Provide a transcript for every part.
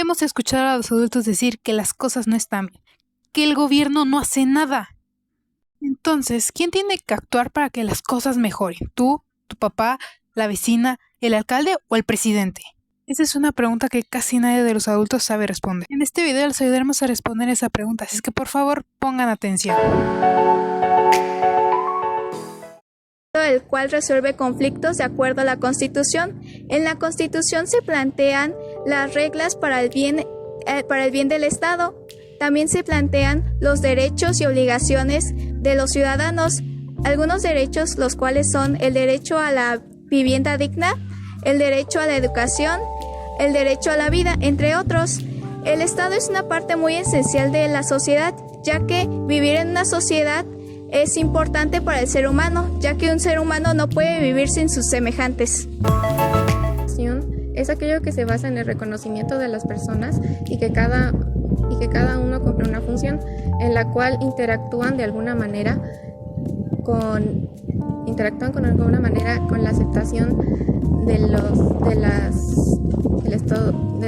Hemos escuchado a los adultos decir que las cosas no están bien, que el gobierno no hace nada. Entonces, ¿quién tiene que actuar para que las cosas mejoren? ¿Tú, tu papá, la vecina, el alcalde o el presidente? Esa es una pregunta que casi nadie de los adultos sabe responder. En este video les ayudaremos a responder esa pregunta, así que por favor pongan atención. El cual resuelve conflictos de acuerdo a la Constitución. En la Constitución se plantean las reglas para el bien del Estado. También se plantean los derechos y obligaciones de los ciudadanos. Algunos derechos, los cuales son el derecho a la vivienda digna, el derecho a la educación, el derecho a la vida, entre otros. El Estado es una parte muy esencial de la sociedad, ya que vivir en una sociedad es importante para el ser humano, ya que un ser humano no puede vivir sin sus semejantes. Es aquello que se basa en el reconocimiento de las personas y que cada uno cumple una función en la cual interactúan de alguna manera con la aceptación del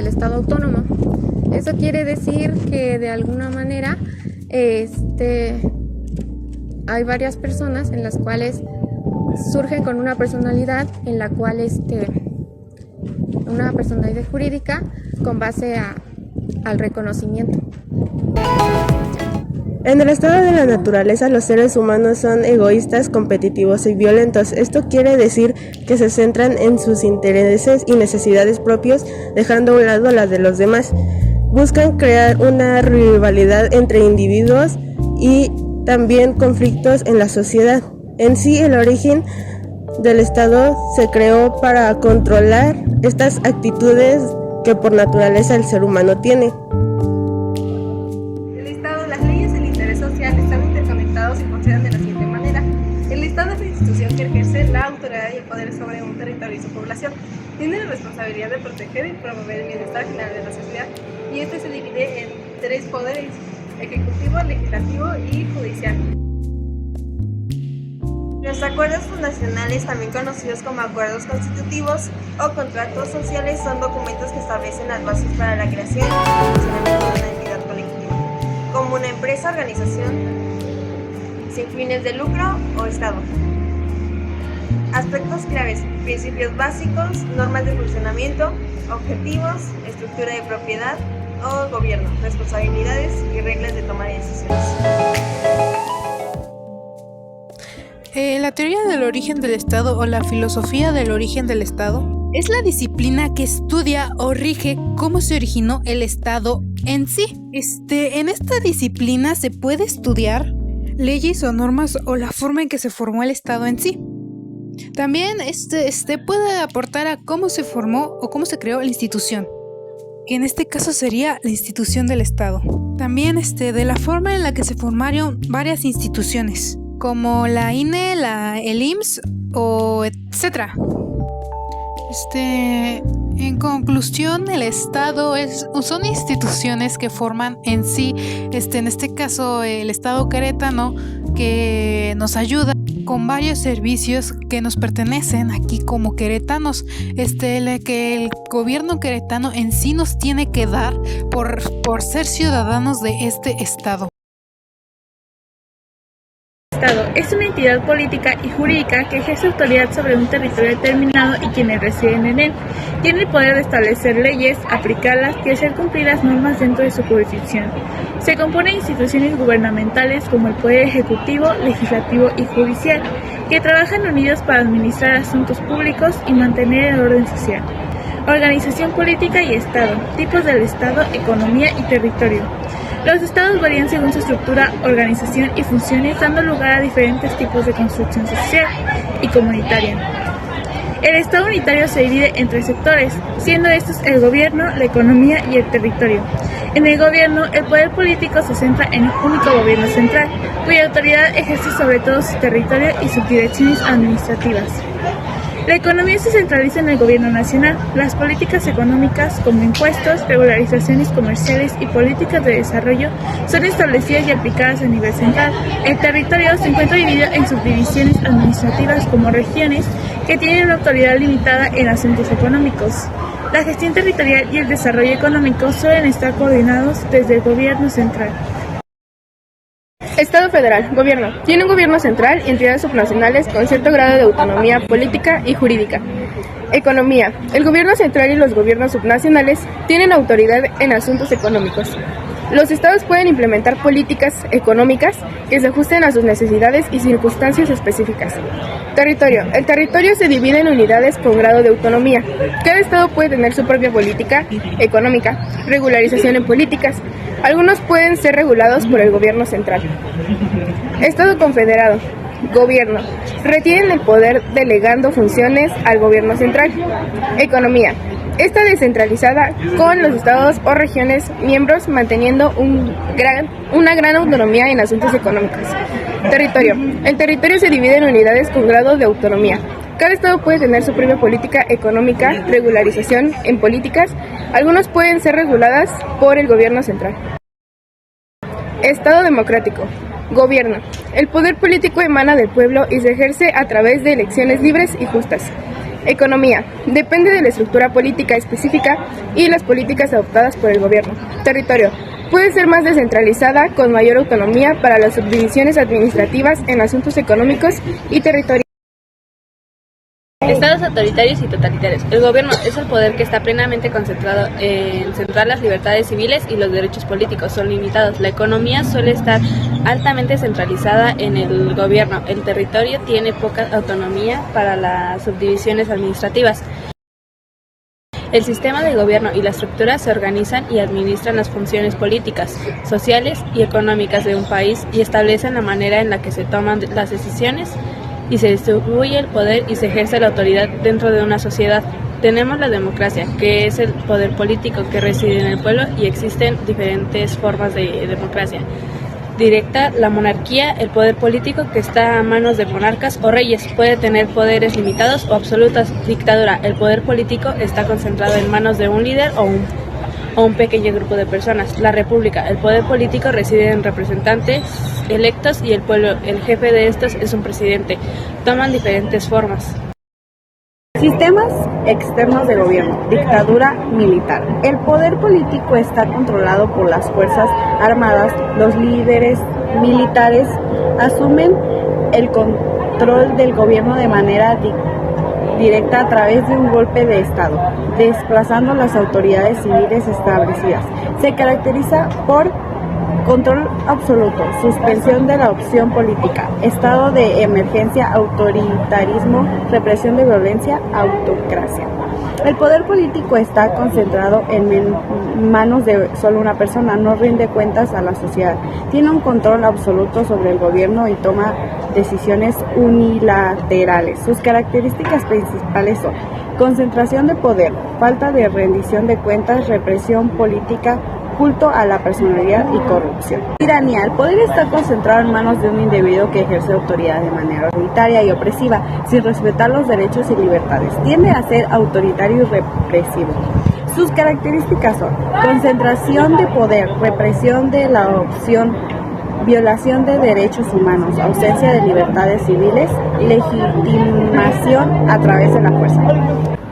Estado autónomo. Eso quiere decir que de alguna manera hay varias personas en las cuales surgen con una personalidad en la cual una personalidad jurídica con base al reconocimiento. En el estado de la naturaleza, los seres humanos son egoístas, competitivos y violentos. Esto quiere decir que se centran en sus intereses y necesidades propios, dejando a un lado las de los demás. Buscan crear una rivalidad entre individuos y también conflictos en la sociedad. En sí, el origen del Estado se creó para controlar estas actitudes que por naturaleza el ser humano tiene. El Estado, las leyes del interés social están interconectados y funcionan de la siguiente manera. El Estado es la institución que ejerce la autoridad y el poder sobre un territorio y su población. Tiene la responsabilidad de proteger y promover el bienestar general de la sociedad, y este se divide en 3 poderes: ejecutivo, legislativo y judicial. Los acuerdos fundacionales, también conocidos como acuerdos constitutivos o contratos sociales, son documentos que establecen las bases para la creación y funcionamiento de una entidad colectiva, como una empresa, organización sin fines de lucro o Estado. Aspectos claves: principios básicos, normas de funcionamiento, objetivos, estructura de propiedad o gobierno, responsabilidades y reglas de toma de decisiones. La teoría del origen del Estado o la filosofía del origen del Estado es la disciplina que estudia o rige cómo se originó el Estado en sí. En esta disciplina se puede estudiar leyes o normas o la forma en que se formó el Estado en sí. También puede aportar a cómo se formó o cómo se creó la institución, que en este caso sería la institución del Estado. También de la forma en la que se formaron varias instituciones, como la INE, el IMSS o etcétera. En conclusión, el Estado son instituciones que forman en sí, en este caso el Estado queretano, que nos ayuda con varios servicios que nos pertenecen aquí como queretanos, que el gobierno queretano en sí nos tiene que dar por ser ciudadanos de este Estado. El Estado es una entidad política y jurídica que ejerce autoridad sobre un territorio determinado y quienes residen en él. Tiene el poder de establecer leyes, aplicarlas y hacer cumplir las normas dentro de su jurisdicción. Se compone de instituciones gubernamentales como el Poder Ejecutivo, Legislativo y Judicial, que trabajan unidos para administrar asuntos públicos y mantener el orden social. Organización política y Estado, tipos del Estado, economía y territorio. Los estados varían según su estructura, organización y funciones, dando lugar a diferentes tipos de construcción social y comunitaria. El Estado unitario se divide en 3 sectores, siendo estos el gobierno, la economía y el territorio. En el gobierno, el poder político se centra en un único gobierno central, cuya autoridad ejerce sobre todo su territorio y sus direcciones administrativas. La economía se centraliza en el gobierno nacional. Las políticas económicas, como impuestos, regularizaciones comerciales y políticas de desarrollo, son establecidas y aplicadas a nivel central. El territorio se encuentra dividido en subdivisiones administrativas como regiones, que tienen una autoridad limitada en asuntos económicos. La gestión territorial y el desarrollo económico suelen estar coordinados desde el gobierno central. Estado federal, gobierno. Tiene un gobierno central y entidades subnacionales con cierto grado de autonomía política y jurídica. Economía. El gobierno central y los gobiernos subnacionales tienen autoridad en asuntos económicos. Los estados pueden implementar políticas económicas que se ajusten a sus necesidades y circunstancias específicas. Territorio. El territorio se divide en unidades con grado de autonomía. Cada estado puede tener su propia política económica, regularización en políticas. Algunos pueden ser regulados por el gobierno central. Estado confederado. Gobierno. Retienen el poder delegando funciones al gobierno central. Economía. Está descentralizada con los estados o regiones miembros manteniendo una gran autonomía en asuntos económicos. Territorio. El territorio se divide en unidades con grado de autonomía. Cada estado puede tener su propia política económica, regularización en políticas. Algunos pueden ser reguladas por el gobierno central. Estado democrático. Gobierno. El poder político emana del pueblo y se ejerce a través de elecciones libres y justas. Economía. Depende de la estructura política específica y las políticas adoptadas por el gobierno. Territorio. Puede ser más descentralizada con mayor autonomía para las subdivisiones administrativas en asuntos económicos y territoriales. Estados autoritarios y totalitarios. El gobierno es el poder que está plenamente concentrado en centrar las libertades civiles y los derechos políticos son limitados. La economía suele estar altamente centralizada en el gobierno. El territorio tiene poca autonomía para las subdivisiones administrativas. El sistema de gobierno y la estructura se organizan y administran las funciones políticas, sociales y económicas de un país y establecen la manera en la que se toman las decisiones y se distribuye el poder y se ejerce la autoridad dentro de una sociedad. Tenemos la democracia, que es el poder político que reside en el pueblo y existen diferentes formas de democracia. Directa, la monarquía, el poder político que está a manos de monarcas o reyes, puede tener poderes limitados o absolutos. Dictadura, el poder político está concentrado en manos de un líder o un pequeño grupo de personas. La república, el poder político reside en representantes electos y el pueblo, el jefe de estos es un presidente. Toman diferentes formas. Sistemas externos de gobierno. Dictadura militar. El poder político está controlado por las fuerzas armadas. Los líderes militares asumen el control del gobierno de manera directa a través de un golpe de Estado, desplazando las autoridades civiles establecidas. Se caracteriza por control absoluto, suspensión de la opción política, estado de emergencia, autoritarismo, represión de violencia, autocracia. El poder político está concentrado en manos de solo una persona, no rinde cuentas a la sociedad, tiene un control absoluto sobre el gobierno y toma decisiones unilaterales. Sus características principales son concentración de poder, falta de rendición de cuentas, represión política, culto a la personalidad y corrupción. Tiranía. El poder está concentrado en manos de un individuo que ejerce autoridad de manera autoritaria y opresiva, sin respetar los derechos y libertades. Tiende a ser autoritario y represivo. Sus características son concentración de poder, represión de la opción, violación de derechos humanos, ausencia de libertades civiles, legitimación a través de la fuerza.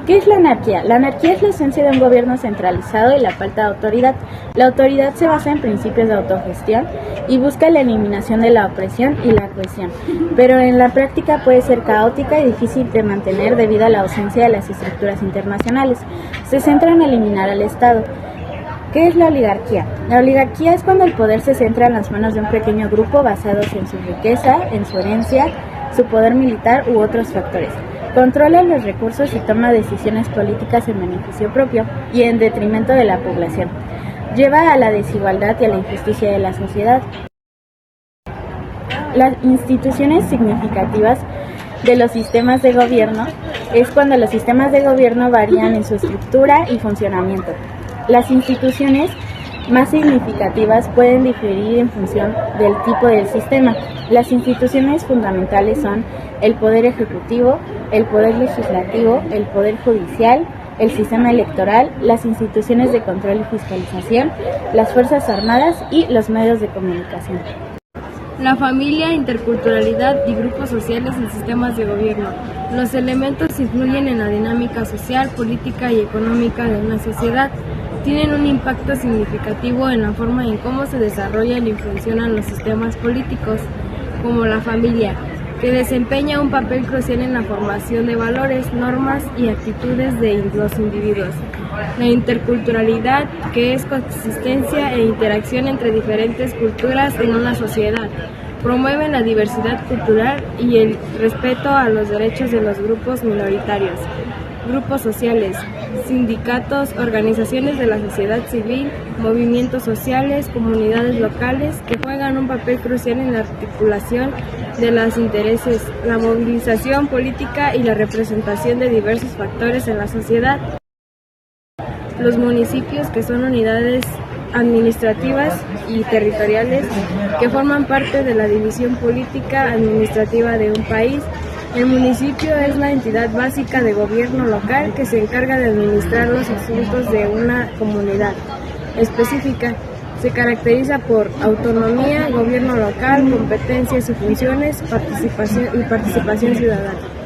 ¿Qué es la anarquía? La anarquía es la esencia de un gobierno centralizado y la falta de autoridad. La autoridad se basa en principios de autogestión y busca la eliminación de la opresión y la cohesión, pero en la práctica puede ser caótica y difícil de mantener debido a la ausencia de las estructuras internacionales. Se centra en eliminar al Estado. ¿Qué es la oligarquía? La oligarquía es cuando el poder se centra en las manos de un pequeño grupo basados en su riqueza, en su herencia, su poder militar u otros factores. Controla los recursos y toma decisiones políticas en beneficio propio y en detrimento de la población. Lleva a la desigualdad y a la injusticia de la sociedad. Las instituciones significativas de los sistemas de gobierno es cuando los sistemas de gobierno varían en su estructura y funcionamiento. Las instituciones más significativas pueden diferir en función del tipo del sistema. Las instituciones fundamentales son el poder ejecutivo, el poder legislativo, el poder judicial, el sistema electoral, las instituciones de control y fiscalización, las fuerzas armadas y los medios de comunicación. La familia, interculturalidad y grupos sociales en sistemas de gobierno. Los elementos influyen en la dinámica social, política y económica de una sociedad. Tienen un impacto significativo en la forma en cómo se desarrollan y funcionan los sistemas políticos, como la familia, que desempeña un papel crucial en la formación de valores, normas y actitudes de los individuos. La interculturalidad, que es coexistencia e interacción entre diferentes culturas en una sociedad. Promueve la diversidad cultural y el respeto a los derechos de los grupos minoritarios. Grupos sociales, sindicatos, organizaciones de la sociedad civil, movimientos sociales, comunidades locales que juegan un papel crucial en la articulación de los intereses, la movilización política y la representación de diversos factores en la sociedad. Los municipios, que son unidades administrativas y territoriales que forman parte de la división política administrativa de un país. El municipio es la entidad básica de gobierno local que se encarga de administrar los asuntos de una comunidad específica. Se caracteriza por autonomía, gobierno local, competencias y funciones, participación ciudadana.